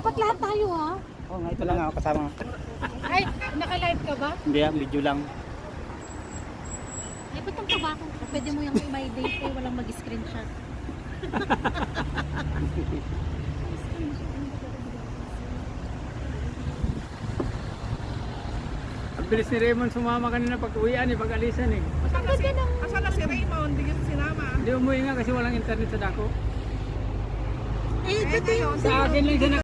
Dapat lahat tayo ha. Oo nga, ito lang ako kasama. Ay, naka-live ka ba? Hindi, video lang. Ay, ba't ang taba ko? Pwede mo yung my date eh, walang mag-screenshot. Ang bilis ni Raymond sumama kanina pag uwian eh, pag alisan eh. Asa na si Raymond, hindi ka sinama. Hindi umuwi nga kasi walang internet sa dako. Eh, ito yung Sa akin lang siya